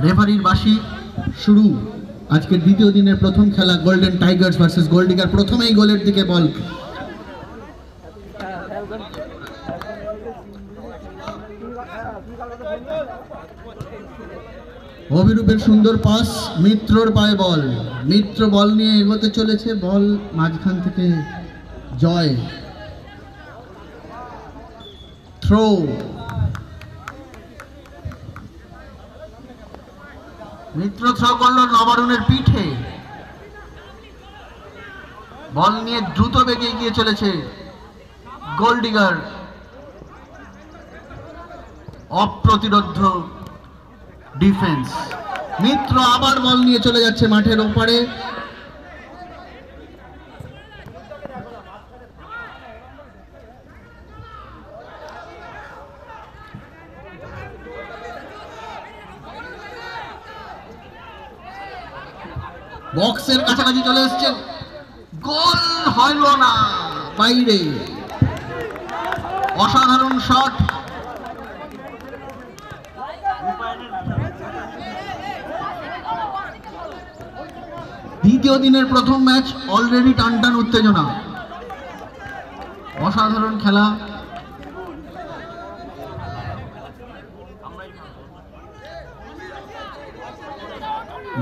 রেফারির বাঁশি শুরু। আজকের দ্বিতীয় দিনের প্রথম খেলা গোল্ডেন টাইগার্স ভার্সেস গোল্ডিগার। প্রথমেই গোলের দিকে বল। অভিরূপের সুন্দর পাস, মিত্রর পায়ে বল। মিত্র বল নিয়ে এগোতে চলেছে, বল মাঝখান থেকে জয়। থ্রো, মিত্র থ্রো করল নবারুণের পিঠে। বল নিয়ে দ্রুত বেগে এগিয়ে চলেছে গোল্ডিগার। অপ্রতিরোধ্য ডিফেন্স। মিত্র আবার বল নিয়ে চলে যাচ্ছে মাঠের ওপারে। বক্সের কাছাকাছি চলে এসছেন, গোল হইল না, বাইরে। অসাধারণ শট। দ্বিতীয় দিনের প্রথম ম্যাচ, অলরেডি টানটান উত্তেজনা। অসাধারণ খেলা।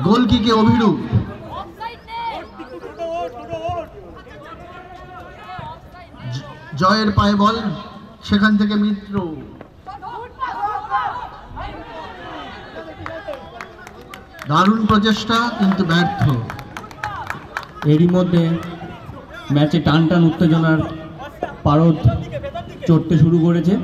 গোলকিকে অভিরূপ। জয়ের পায়ে বল, সেখান থেকে মিত্র। দারুণ প্রচেষ্টা কিন্তু ব্যর্থ। এরই মধ্যে ম্যাচে টান টান উত্তেজনার পারদ চড়তে শুরু করেছে।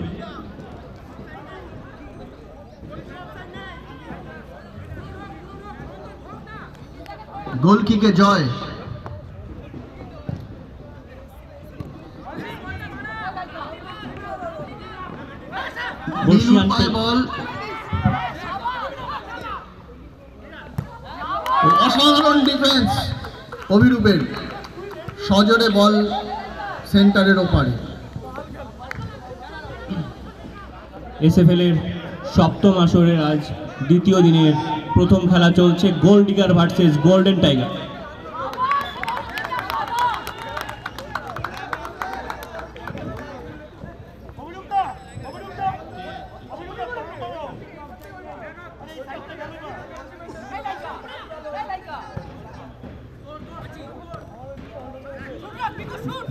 গোলকিকে জয়। বল, অসাধারণ ডিফেন্স অভিরূপের। সজোরে বল সেন্টারের ওপারে। এসএফএল এর সপ্তম আসরের আজ দ্বিতীয় দিনের প্রথম খেলা চলছে, গোল্ডিগার ভার্সেস গোল্ডেন টাইগার।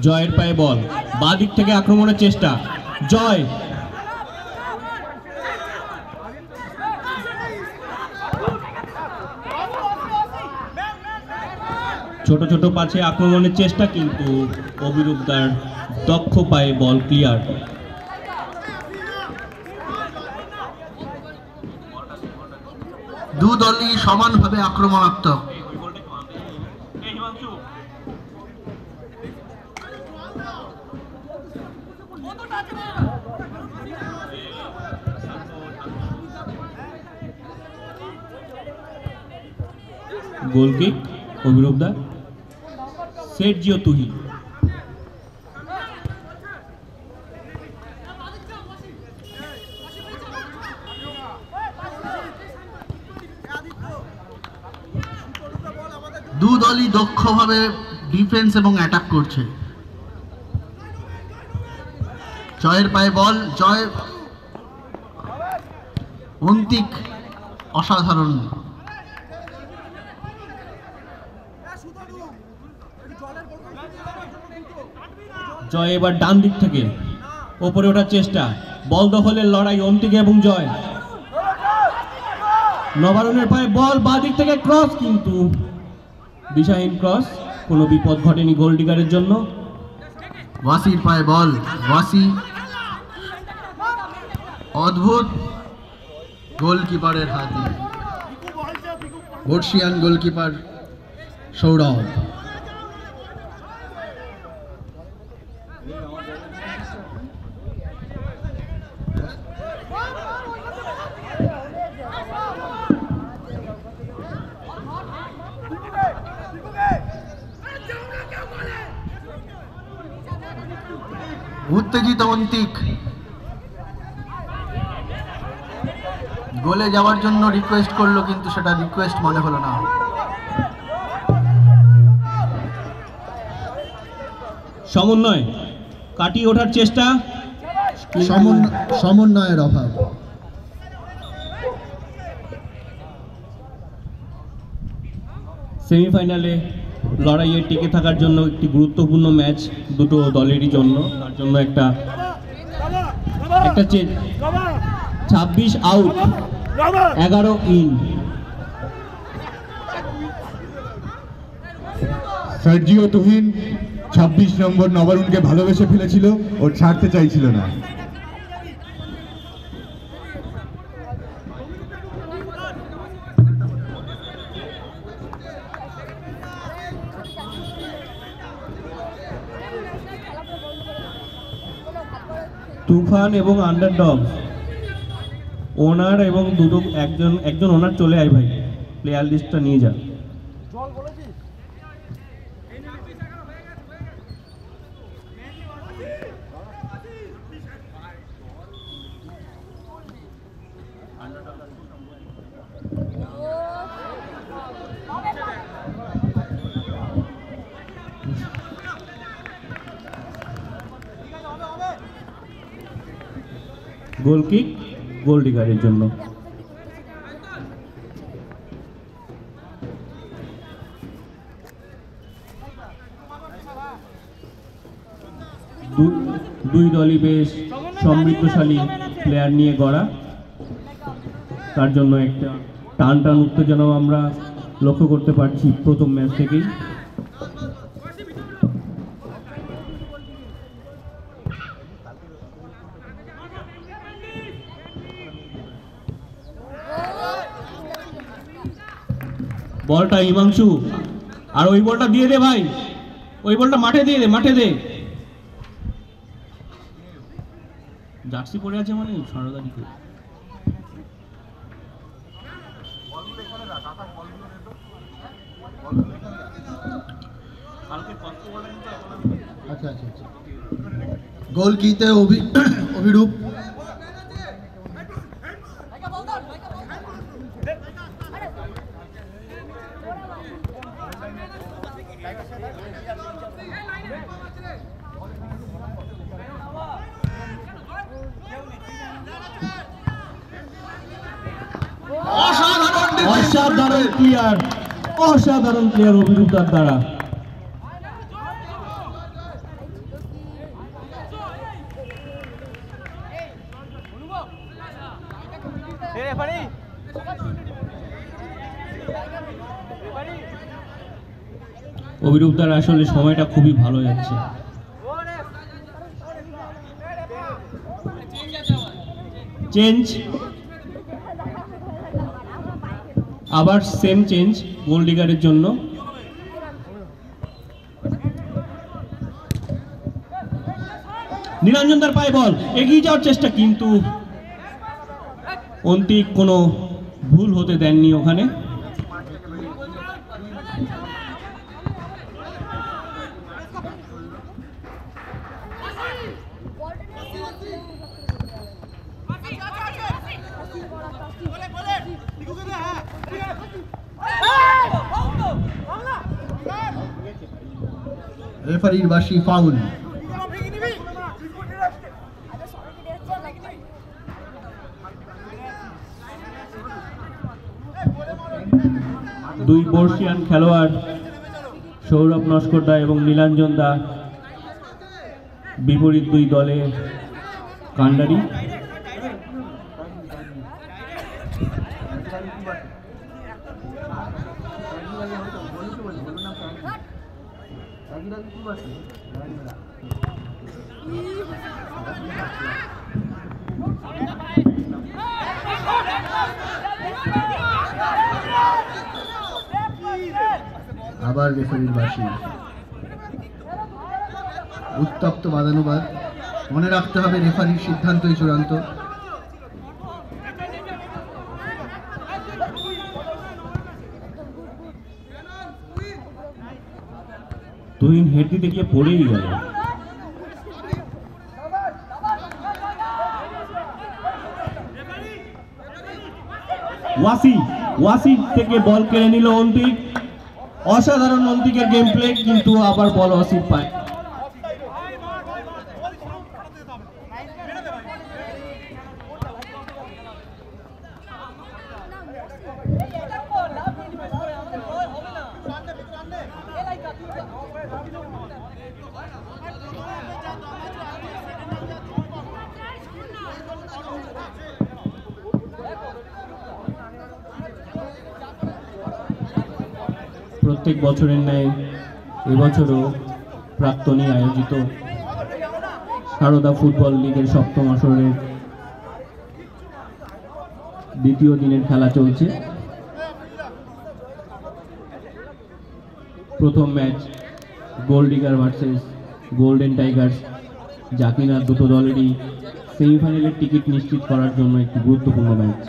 জয়ের পায়ে বল, বাঁ দিক থেকে আক্রমণের চেষ্টা। জয় ছোট ছোট পাশে আক্রমণের চেষ্টা, কিন্তু অভিরূপদার দক্ষ পায়ে বল ক্লিয়ার। দু দলই সমানভাবে আক্রমণাত্মক। গোল কিক অভিরূপদা। সের্জিও তুহি। দু দলই দক্ষভাবে ডিফেন্স এবং অ্যাটাক করছে। জয়ের পায়ে বল, জয়। অন্তিক অসাধারণ। জয় এবার ডান দিক থেকে ওপরে ওঠার চেষ্টা, বল দখলের লড়াই অন্তিক এবং জয়। নবারুণের পায়ে বল, বাঁ দিক থেকে ক্রস, কিন্তু দিশাহীন ক্রস। কোনো বিপদ ঘটেনি গোল্ডিগারের জন্য। ওয়াসির পায়ে বল, ওয়াসি। অদ্ভুত গোলকিপারের হাতে। বর্ষিয়ান গোলকিপার সৌরভ। উত্তেজিত অন্তিক। গোলে যাওয়ার জন্য রিকোয়েস্ট করলো, কিন্তু সেটা রিকোয়েস্ট মনে হলো না। সমন্বয় কাটিয়ে ওঠার চেষ্টা, সমন্বয়ের অভাব। সেমিফাইনালে লড়াইয়ে টিকে থাকার জন্য একটি গুরুত্বপূর্ণ ম্যাচ দুটো দলেরই জন্য, তার জন্য একটা 26 আউট 11 ইন। সার্জিও তুহিন 26 নম্বর নবারুণকে ভালোবেসে ফেলেছিল, ও ছাড়তে চাইছিল না। তুফান এবং আন্ডারডগ ওনার এবং দুটো একজন ওনার চলে আয় ভাই, প্লেয়ার লিস্টটা নিয়ে যা। গোল কিক গোল ডিগারের জন্য। দুই দলই বেশ সমৃদ্ধশালী প্লেয়ার নিয়ে গড়া, তার জন্য একটা টান টান উত্তেজনাও আমরা লক্ষ্য করতে পারছি প্রথম ম্যাচ থেকেই। বলটা হিমাংশু, আর ওই বলটা দিয়ে দে ভাই, ওই বলটা মাঠে দিয়ে দে, মাঠে দে। জার্সি পরে আছে মানে সারদারি করে। আচ্ছা আচ্ছা আচ্ছা, গোল কিতে অভিরূপ। অসাধারণ প্লেয়ার অভিরূপদার দ্বারা। অভিরূপদার আসলে সময়টা খুবই ভালো যাচ্ছে। চেঞ্জ, আবার সেম চেঞ্জ গোল ডিগারের জন্য। নীলাঞ্জনদার পায়ে বল, এগিয়ে যাওয়ার চেষ্টা, কিন্তু অন্তিক কোনো ভুল হতে দেননি ওখানে। রেফারির বাঁশি ফাউল। দুই বর্ষিয়ান খেলোয়াড় সৌরভ নস্করদা এবং নীলাঞ্জন দা বিপরীত দুই দলে কান্ডারি। আবার রেফারির বাঁশি। উত্তপ্ত বাদানুবাদ। মনে রাখতে হবে রেফারির সিদ্ধান্তই চূড়ান্ত। তুহিন হেড দিতে গিয়ে পড়েই গেল। ওয়াসি থেকে বল কেড়ে নিল অন্তিক। অসাধারণ অন্তিকের গেম প্লে, কিন্তু আবার বল ওয়াসির পায়। প্রত্যেক বছরের ন্যায় এবছরও প্রাক্তনী আয়োজিত সারদা ফুটবল লিগের 7ম আসরের দ্বিতীয় দিনের খেলা চলছে। প্রথম match gold digger versus golden Tigers, যা কিনা দুটো দলেরই সেমিফাইনালের টিকিট নিশ্চিত করার জন্য একটি গুরুত্বপূর্ণ ম্যাচ।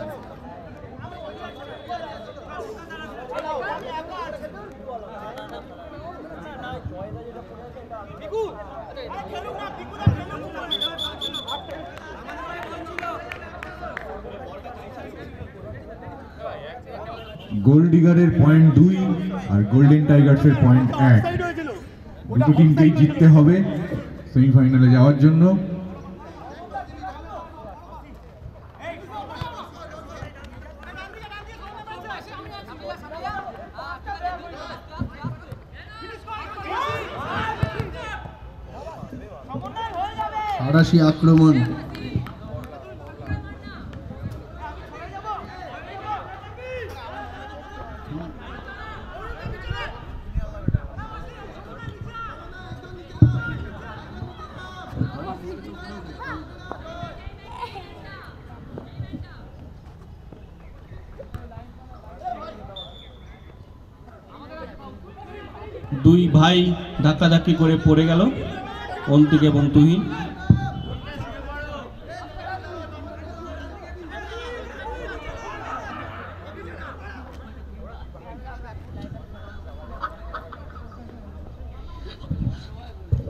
গোল্ড ডিগারের পয়েন্ট 2 আর গোল্ডেন টাইগার্সের পয়েন্ট 1। দুটো টিমকেই জিততে হবে সেমিফাইনালে যাওয়ার জন্য। আরাশি আক্রমণ, দুই ভাই ধাক্কাধাক্কি করে পড়ে গেল, অন্তিক এবং তুহিন।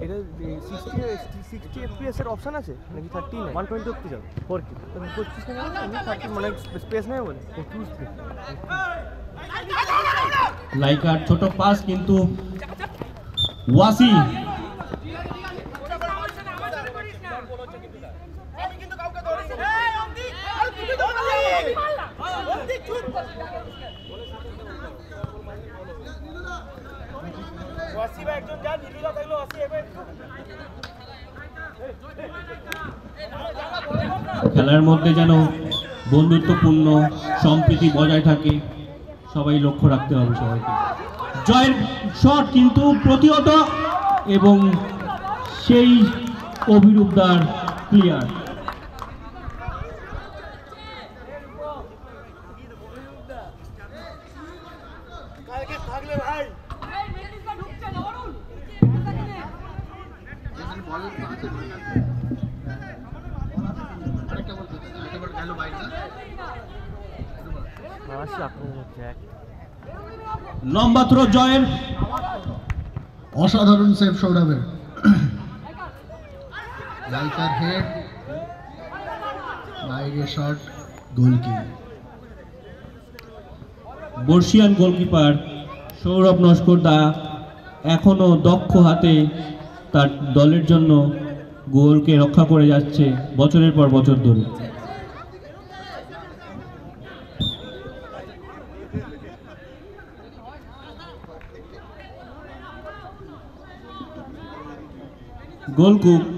এটা 60 FPS এর অপশন আছে নাকি 30 নাই 120 অবধি যাবে 4K তুমি 25 না আমি 30 মানে স্পেস নেই বলে 2 স্পেস। লাইকার ছোট পাস, কিন্তু ওয়াসি খেলার মধ্যে যেন বন্ধুত্বপূর্ণ সম্প্রীতি বজায় থাকে, সবাই লক্ষ্য রাখতে হবে সবাইকে। জয়ের শট কিন্তু প্রতিহত, এবং সেই অভিরূপদার ক্লিয়ার। লম্বা থ্রো জয়ের, অসাধারণ সেভ সৌরভের। লাইকার হেড, বাইরে শট, গোলকি। বর্ষিয়ান গোলকিপার সৌরভ নস্করদা এখনো দক্ষ হাতে তার দলের জন্য গোলকে রক্ষা করে যাচ্ছে বছরের পর বছর ধরে।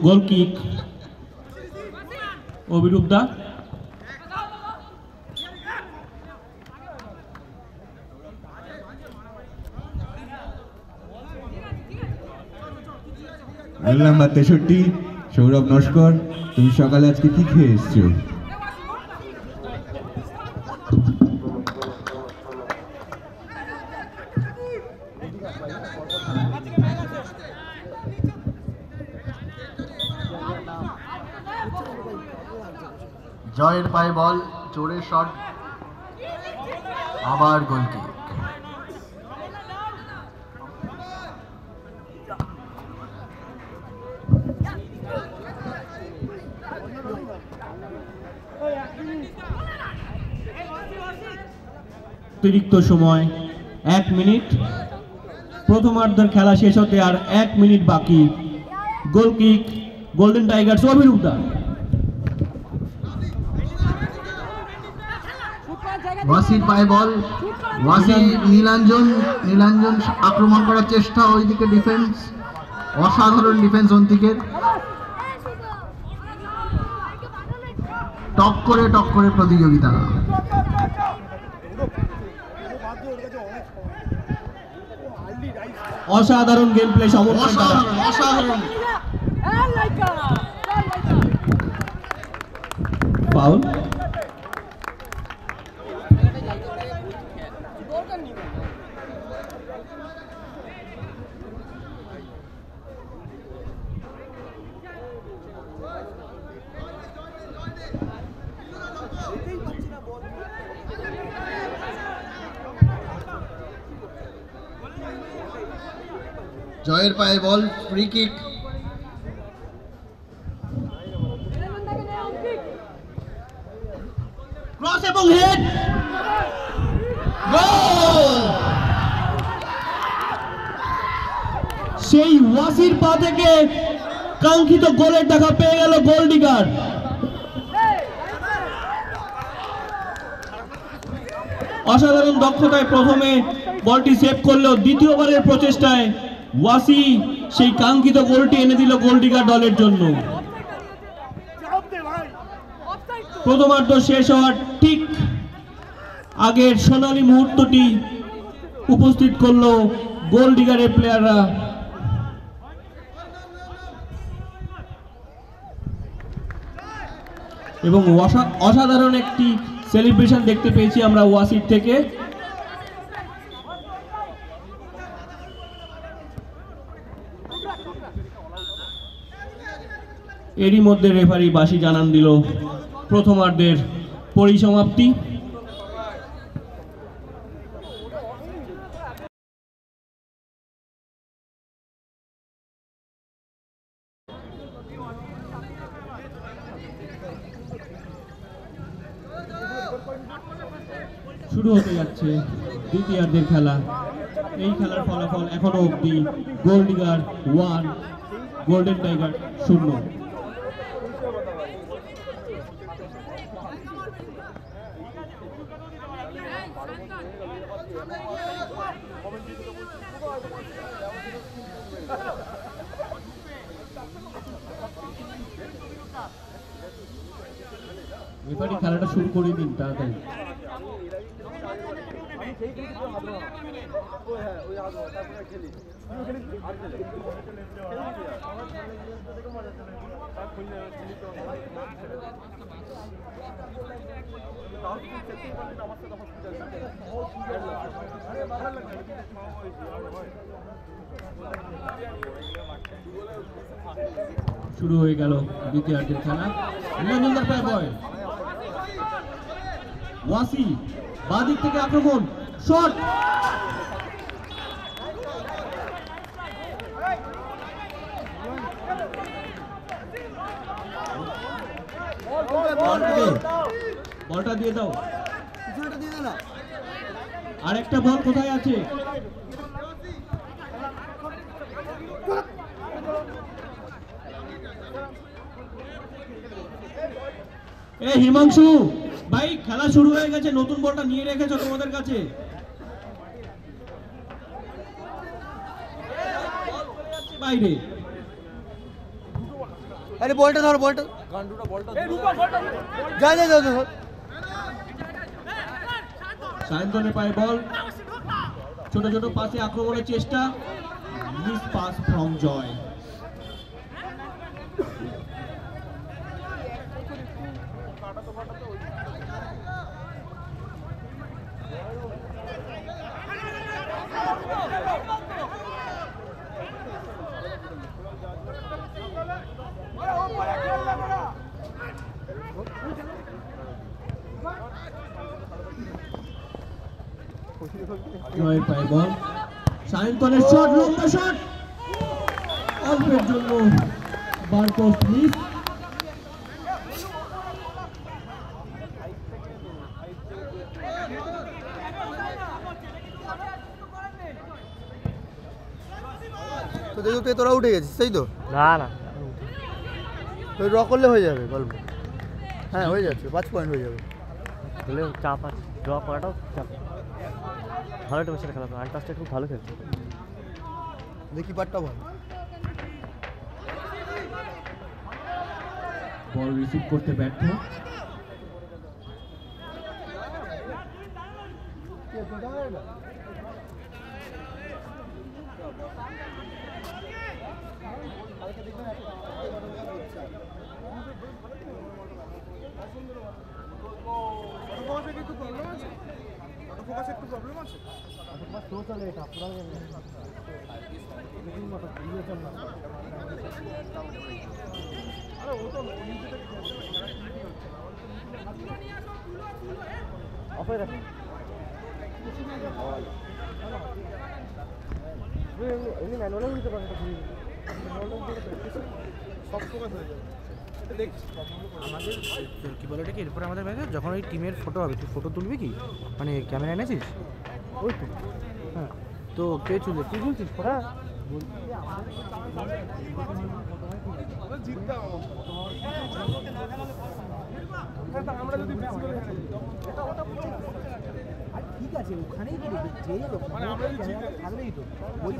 গোল কিক অভিরূপদা। রোল নাম্বার 63 সৌরভ নস্কর, তুমি সকালে আজকে কি খেয়ে এসছো? জয়ের পায়ে বল, জোরে শট, আবার গোলকি। অতিরিক্ত সময় 1 মিনিট। প্রথমার্ধের খেলা শেষ হতে আর 1 মিনিট বাকি। Goal kick Golden Tigers Abhirup দা। ওয়াসির পায়ে বল, ওয়াসি নীলাঞ্জন আক্রমণ করার চেষ্টা, ওইদিকে ডিফেন্স, অসাধারণ ডিফেন্স অন্তিকের। টক করে প্রতিযোগিতা। অসাধারণ গেম প্লে, অসাধারণ ফাউল। জয়ের পায়ে বল, ফ্রি কিক। ক্রস এবং হেড, গোল! সেই ওয়াসির পা থেকে কাঙ্ক্ষিত গোলের দেখা পেয়ে গেল গোলডিগার। অসাধারণ দক্ষতায় প্রথমে বলটি সেভ করলেও দ্বিতীয়বারের প্রচেষ্টায় ওয়াসি সেই কাঙ্ক্ষিত গোলটি এনে দিল গোলডিগার দলের জন্য। প্রথমার্ধ শেষ হওয়ার ঠিক আগের সোনালী মুহূর্তটি উপস্থিত করলো গোলডিগারের প্লেয়াররা। এবং অসাধারণ একটি সেলিব্রেশন দেখতে পেয়েছি আমরা ওয়াসির থেকে। এরই মধ্যে রেফারি বাঁশি জানান দিল প্রথমার্ধের পরিসমাপ্তি। শুরু হতে যাচ্ছে দ্বিতীয়ার্ধের খেলা। এই খেলার ফলাফল এখনো অবধি গোলডিগার 1, গোল্ডেন টাইগার 0। রেফারি খেলাটা শুরু করে দিন তাড়াতাড়ি। শুরু হয়ে গেল দ্বিতীয়ার্ধের খেলা। নীলাঞ্জনদার পায়ে বল, ওয়াসি বাদিক থেকে আক্রমণ, শট, বলটা দিয়ে দাও। আরেকটা বল কোথায় আছে? এ হিমাংশু ভাই, খেলা শুরু হয়ে গেছে, নতুন বলটা নিয়ে রেখেছো তোমাদের কাছে। বাইরে আরে বলটা ধর, বলটা যা যা যা ধর। সায়ন্তনের পায়ে বল, ছোট ছোট পাশে আক্রমণের চেষ্টা, মিস পাস ফ্রম জয়। জয়ের পায়ে বল, সায়ন্তনের শট, লম্বা শট, অল্পের জন্য বার পোস্ট মিস। তো দেখো তো তোরা উঠে গেছিস তাই তো? না না তো ড্র করলে হয়ে যাবে গল্প। হ্যাঁ হয়ে যাচ্ছে, 5 পয়েন্ট হয়ে যাবে। হলে চাপ আছে, ড্র করাটাও চাপ। ভালো একটা ম্যাচের খেলা তো, আনটাসটা খুব ভালো খেলছে। দেখি পারটা ভালো। বল রিসিভ করতে ব্যর্থ। অফার রাখুন। এমনি ম্যানুয়ালে দিতে পারেন, সব ফোকাস হয়ে যাবে। আমাদের কী বলে কি, এরপরে আমাদের ম্যাচে যখন ওই টিমের ফটো হবে, তুই ফটো তুলবি কি? মানে ক্যামেরা এনেছিস? ওই তো হ্যাঁ, তো কে তুলবে? তুই তুলছিস ফটো? ঠিক আছে, ওখানেই তো দেখবি, যেই থাকবেই তো ওই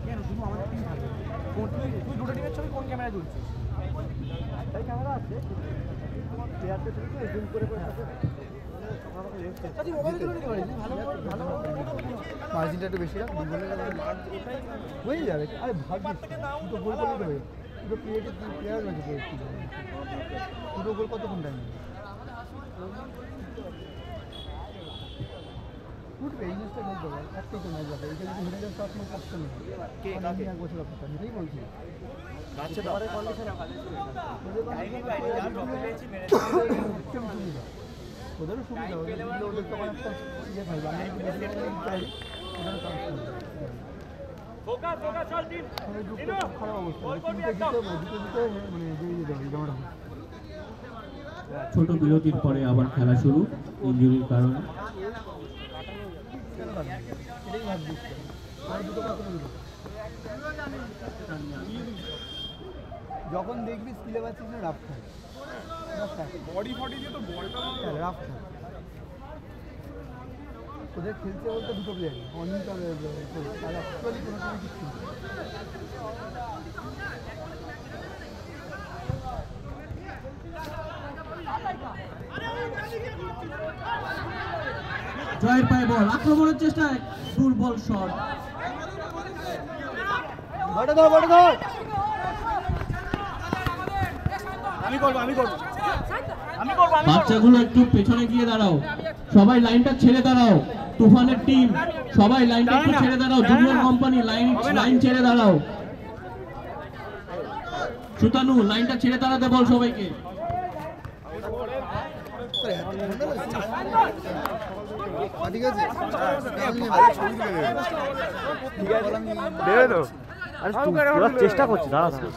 কেন শুধু আমাদের টিম থাকবে? তুই দুটো টিমের ছবি কোন ক্যামেরায় তুলছিস? একটাই ক্যামেরা আছে, প্লেয়ারটা তুলি তো জুম করে করে থাকে। মার্জিনটা একটু বেশি রাখ, হয়ে যাবে। আরে ভাবছিস দুটো গোল করলে তো হয়ে যাবে। দুটো প্লেয়ার রয়েছে, দুটো গোল কতক্ষণ টাইম উঠবে? এই ম্যাচটা খেলতে হবে, একটাই তো ম্যাচ আছে। এটা যদি হেরে যায় তো আপনার কষ্ট নেই, এক বছর অপেক্ষা, এটাই বলছি। ওদেরও সুবিধা, ওদের তখন একটা ইয়ে থাকবে, আমরা একটু বেশি চাই, ওদেরও চান্স খারাপ অবস্থা, তিনটে জিতে হবে, দুটো জিতে মানে জয়ী যেতে হবে, যেমন ছোট বিরতির পরে আবার খেলা শুরু, ইনজুরির কারণে। এটাই ভাবছি আর দুটো কখনো দুটো যখন দেখবি স্কিলে পাচ্ছিস না, রাফ খায়, বডি ফডি দিয়ে তো বলটা রাফ খায়। ওদের খেলছে বলতে দুটো প্লেয়ার, অনিক আর অ্যাকচুয়ালি কোনো সময় কিছু না। জয়ের পায়ে বল, আক্রমণের চেষ্টায় দুর্বল শট। বড় দাও, বড় দাও। বাচ্চাগুলো একটু পেছনে গিয়ে দাঁড়াও, সবাই লাইনটা ছেড়ে দাঁড়াও। তুফানের টিম সবাই লাইনটা একটু ছেড়ে দাঁড়াও। জুনিয়র কোম্পানি লাইন ছেড়ে দাঁড়াও। সুতানু লাইনটা ছেড়ে দাঁড়াতে বল সবাইকে। ঠিক আছে, দেবে তো। আরে তোরা চেষ্টা করছিস, দাঁড়া দাঁড়া।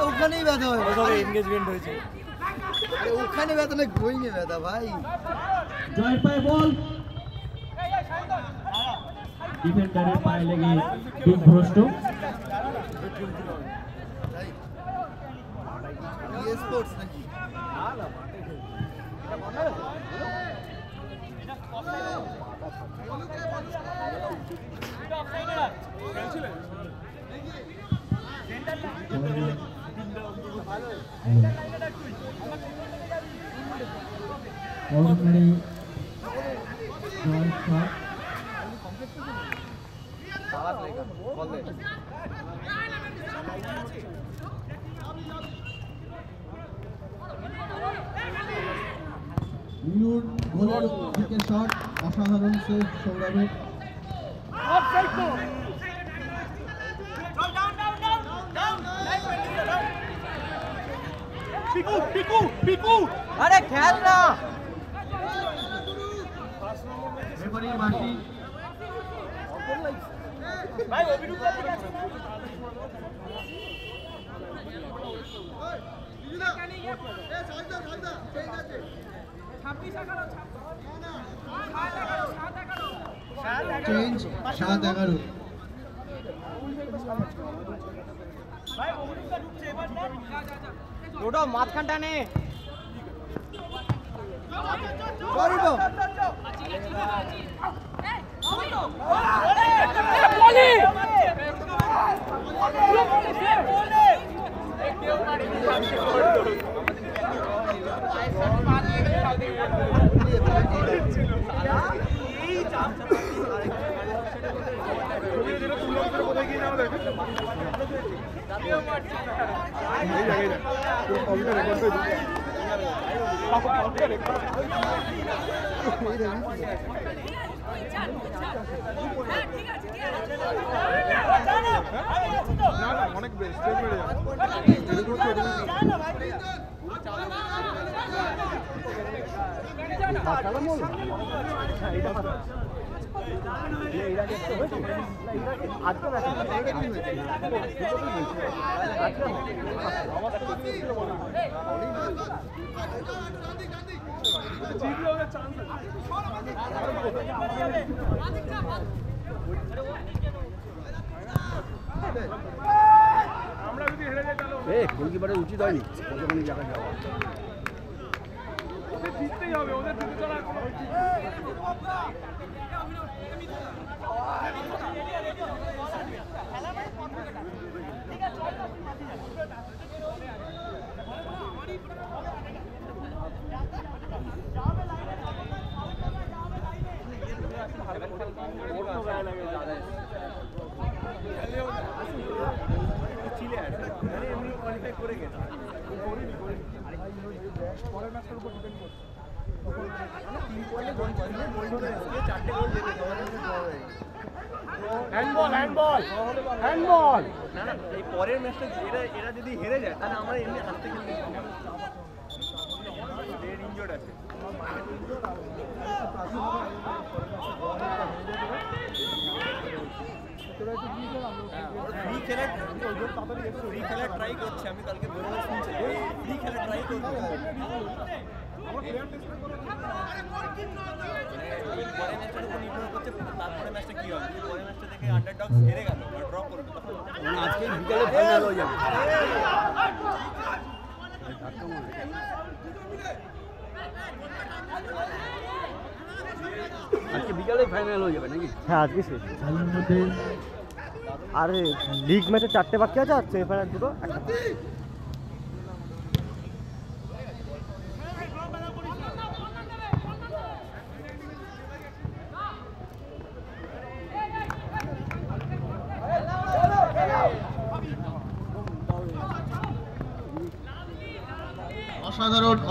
ওখানেই ব্যথা হয়, এনগেজমেন্ট হয়েছে। ওখানে ব্যথা না, গোয়িংয়ে ব্যথা ভাই। জয়ের পায়ে বল, ডিফেন্ডারের পায়ে লেগে দিকভ্রষ্ট। স্পোর্টস নাকি? মিনুর গোলের দিকে শট, অসাধারণ সেভ সৌরভের। আরে খেল না, রেফারির বাঁশি। ভাই অভিরূপ ছাব্বিশ 11 7 11 চেঞ্জ 7-11। ওটা মাঝখানটা নে অনেক বেস্ট বেড়ে গোলকিপারের উচিত হয়নি কতখানি জায়গা যাওয়া জিততেই হবে ওদের জিতে চলা হ্যান্ডবল না না এই পরের ম্যাচটা এরা যদি হেরে যায় তাহলে আমরা এমনি হারতে খেলতে ডেড ইনজুর্ড আছে ফ্রি খেলা ট্রাই করছে আমি কালকে বলে শুনছি ফ্রি খেলা ট্রাই করবো পরের ম্যাচটার উপর নির্ভর করছে তারপরে ম্যাচটা কি হবে পরের ম্যাচটা থেকে আন্ডারডগস হেরে গেল বা ড্র করবে তখন আজকে বিকেলে ফাইনাল হয়ে যাবে আজকে বিকেলে ফাইনাল হয়ে যাবে নাকি হ্যাঁ আজকে শেষ খেলার মধ্যে আর লিগ ম্যাচে 4টে বাকি আছে আর সেমিফাইনাল দুটো একটা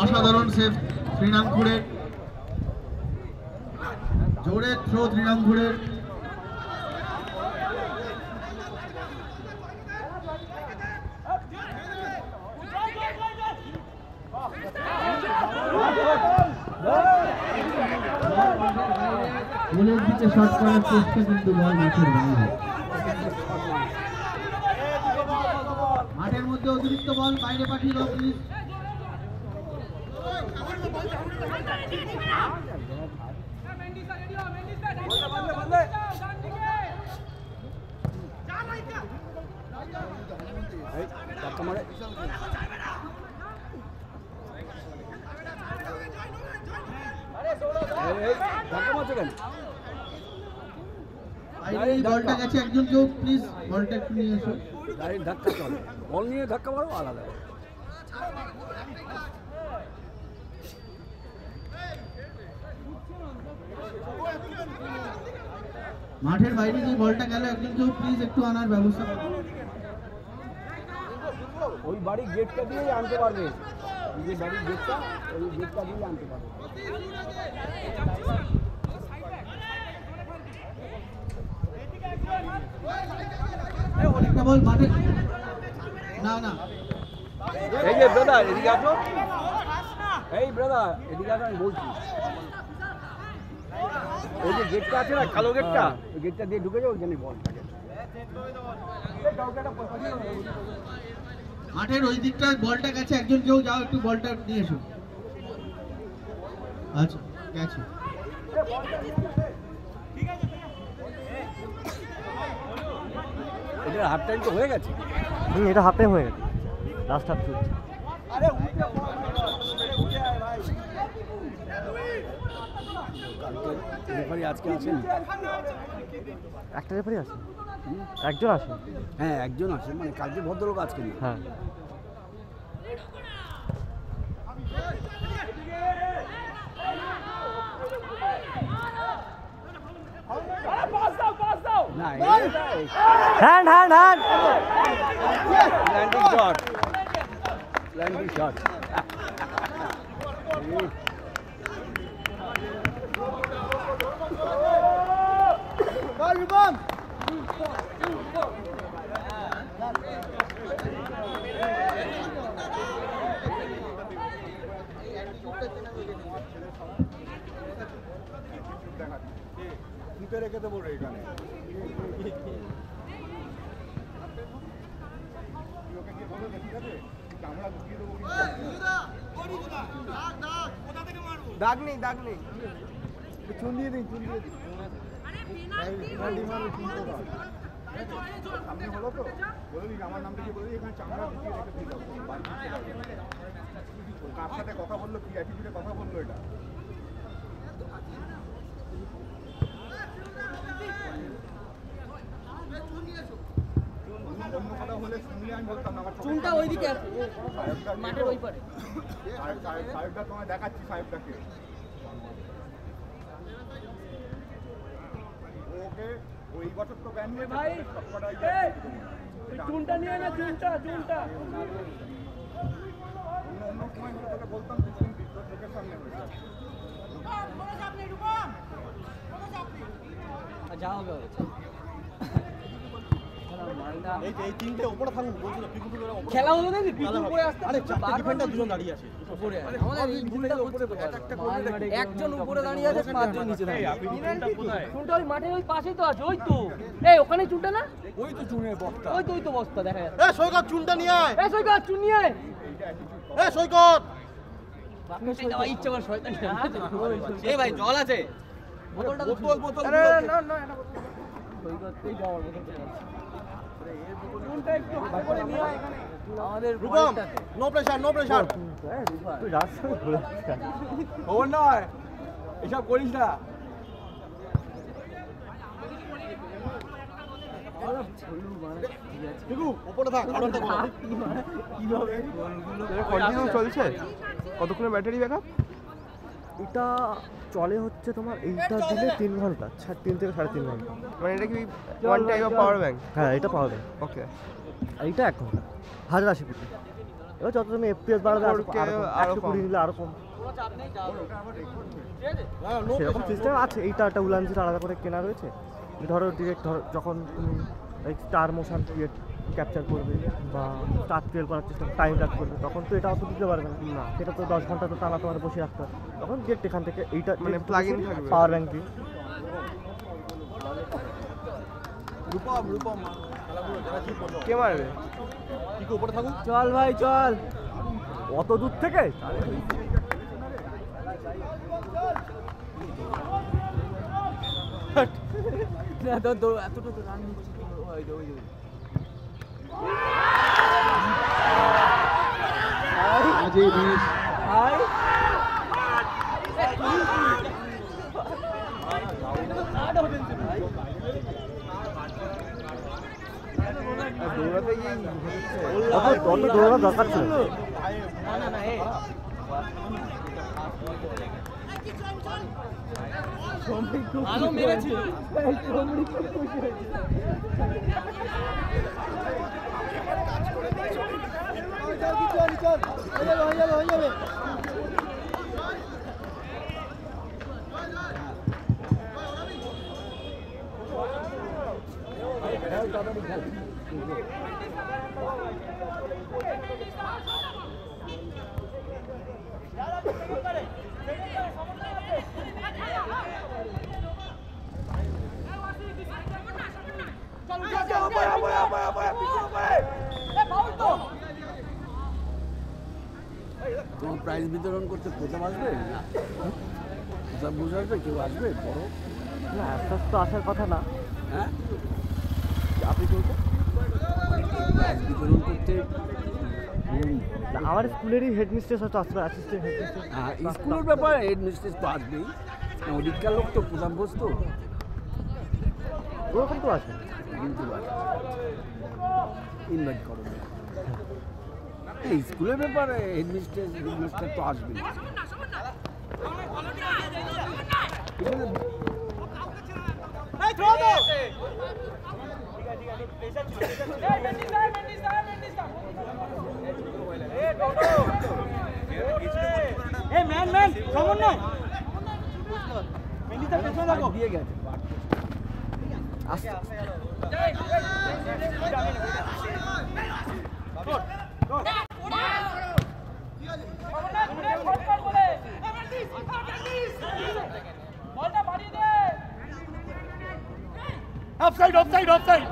অসাধারণ সেভ শ্রীরামপুরের জোরে থ্রো শ্রীরামপুরের গোলের দিকে শট করার চেষ্টা কিন্তু বল মাঠের বাইরে মাঠের মধ্যে অতিরিক্ত বল বাইরে পাঠিয়ে দাও প্লিজ বলটা গেছে একজন কেউ প্লিজ বলটা একটু নিয়ে এসো গাড়ির ধাক্কা চলে বল নিয়ে ধাক্কা মারো আলাদা মাঠের বাইরে যে বলটা গেল একজন কেউ প্লিজ একটু আনার ব্যবস্থা করুন ওই বাড়ির গেটটা দিয়ে আনতে পারবে যে বাড়ির গেটটা ওই গেটটা দিয়ে আনতে পারবে বল মাঠে না না এই যে ব্রাদার এদিকে আসো এই ব্রাদার এদিকে আসো আমি বলছি ওই যে গেটটা আছে না কালো গেটটা ওই গেটটা দিয়ে ঢুকে যাও ওইখানে বল থাকে মাঠের ওই দিকটায় বলটা গেছে একজন কেউ যাও একটু বলটা নিয়ে এসো আচ্ছা গেছে ওদের হাফ টাইম তো হয়ে গেছে। এটা হাফ টাইম হয়ে গেছে, লাস্ট হাফ চলছে। রেফারি আজকে আসেনি। একটা রেফারি আছে, একজন আসে। হ্যাঁ একজন আসে, মানে কালকে ভদ্রলোক আজকে নেই। হ্যাঁ না hand hand hand landing shot, landing shot. রেখে দেবো এখানে। দাগ নেই, দাগ নেই। চুন দিয়ে দিন, চুন দিয়ে দিন। সামনে হলো তো বলে দিন আমার নামটা কি বলে দিন, এখানে চামড়া ঢুকিয়ে রেখে দিল। কার সাথে কথা বললো, কি অ্যাটিটিউডে কথা বললো এটা। অন্য কথা হলে শুনলে আমি বলতাম না, আমার চুনটা ওইদিকে আছে, মাঠের ওই পারে। সাহেবটা তোমায় দেখাচ্ছি, সাহেবটাকে ওকে ওই বছর তো ব্যান নিয়ে ভাই চুনটা নিয়ে না, চুনটা চুনটা অন্য সময় তোকে বলতাম তুই শুনবি, তোর চোখের সামনে যা হবে এই তিনটে উপরে থাকুন বলছিল, খেলা হলো নাকি পিছন করে আসতে। আরে চারটে ডিফেন্ডার দুজন দাঁড়িয়ে আছে উপরে আমাদের এই ভুলটা উপরে একজন উপরে দাঁড়িয়ে আছে, পাঁচজন নিচে দাঁড়িয়ে আছে। চুনটা ওই মাঠের ওই পাশেই তো আছে, ওই তো এই ওখানে চুনটা না, ওই তো চুনের বক্তা। ওই তো বস্তা দেখা যাচ্ছে। এ সৈকত চুনটা নিয়ে আয়, এই সৈকত চুন নিয়ে আয়। এ সৈকত ইচ্ছা করে শয়তান। এই ভাই জল আছে, বোতলটা তো বোতল বোতল না না এটা সৈকতই যাওয়ার বোতল। চুনটা একটু হাত করে নিয়ে আয় এখানে। আমাদের Rupam no pressure, no pressure. তুই রাস্তা ঘুরে আসছিস। খবর নয় এসব করিস না। দেখু উপরে থাক, আড়াটা বল। কন্টিনিউ চলছে। কতক্ষণে ব্যাটারি ব্যাকআপ? এটা চলে হচ্ছে তোমার এইটা দিলে 3 ঘন্টা, 3 থেকে 3.5 ঘন্টা। মানে এটা কি one type of power bank? হ্যাঁ এটা পাওয়ার ব্যাংক। ওকে এইটা 1 ঘন্টা 1080 ফুট। এবার যত তুমি এফপিএস বাড়াবে আরো কম নিলে আরো কম। সেরকম সিস্টেম আছে। এইটা একটা উলানজির আলাদা করে কেনা রয়েছে। ধরো ডিরেক্ট ধরো যখন তুমি স্টার মোশন ক্রিয়েট ক্যাপচার করবে বা স্টার ক্রিয়েট করার চেষ্টা টাইম লাগ করবে, তখন তো এটা অত দিতে পারবে না। সেটা তো 10 ঘন্টা তো টানা তোমার বসে রাখতে হবে। তখন ডিরেক্ট এখান থেকে এইটা মানে প্লাগ ইন থাকবে পাওয়ার ব্যাংক দিয়ে। রূপম রূপম কে মারবে? ঠিক উপরে থাকুন। চল ভাই চল, অত দূর থেকে এতটা তো রান নিচ্ছি ওই আজই মিস ভাই দৌড়াতে গিয়ে দৌড়ানো দরকার ছিল। না আলো মেরেছিল। তোমার প্রাইজ বিতরণ করতে প্রথম আসবে, সব বুঝে আসবে, কেউ আসবে বড়? না আস্তে আস্তে আসার কথা না। হ্যাঁ আপনি চলছে ব্যাগ বিতরণ করতে আমার স্কুলেরই হেডমিস্ট্রেস হয়তো আসবে, অ্যাসিস্ট্যান্ট হেডমিস্ট্রেস। স্কুলের ব্যাপারে হেডমিস্ট্রেস তো আসবেই, ওদিককার লোক তো প্রধান বোস তো ওরকম তো আছে। কিন্তু ইনভাইট করো না। এই স্কুলের ব্যাপারে হেডমিস্টার তো আসবেই। দিয়ে গেছে অফসাইড অফসাইড অফসাইড।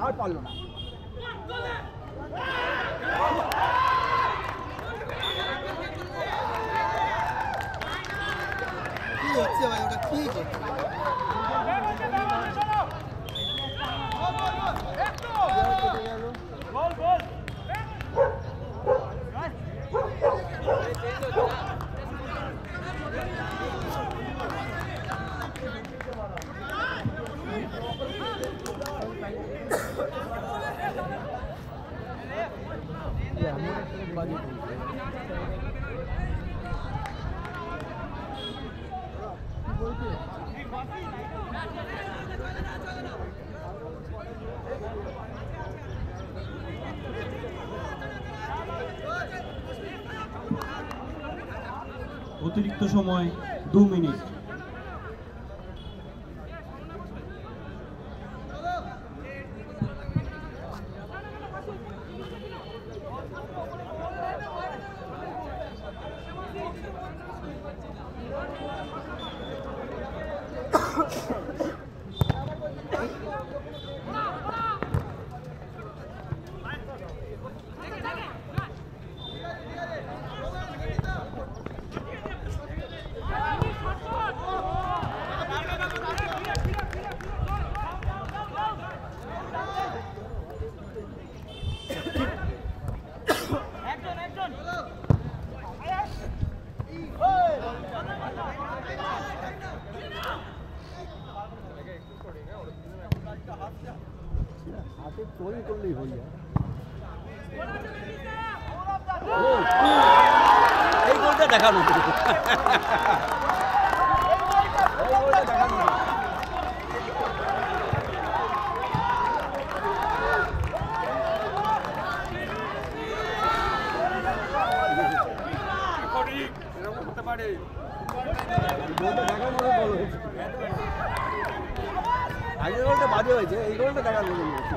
আর পারলো না। কি হচ্ছে ভাই, ওটা কি হচ্ছে? অতিরিক্ত সময় 2 মিনিট। হাতে তৈরি করলেই হয়ে যায়। এই গোলটা দেখানো আগের গোলটা বাজে হয়েছে, এই গোলটা দেখার মতো হয়েছে।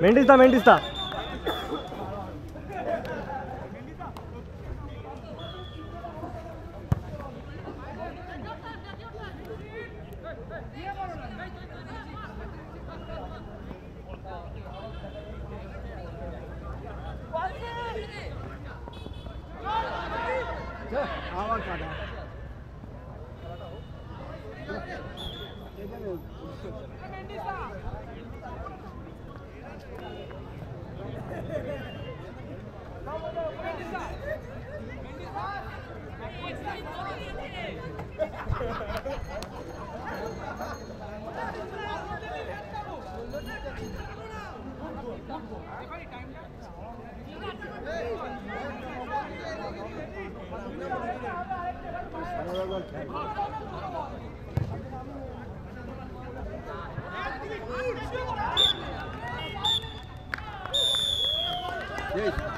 মেন্ডিস দা আবার কাটা Yes.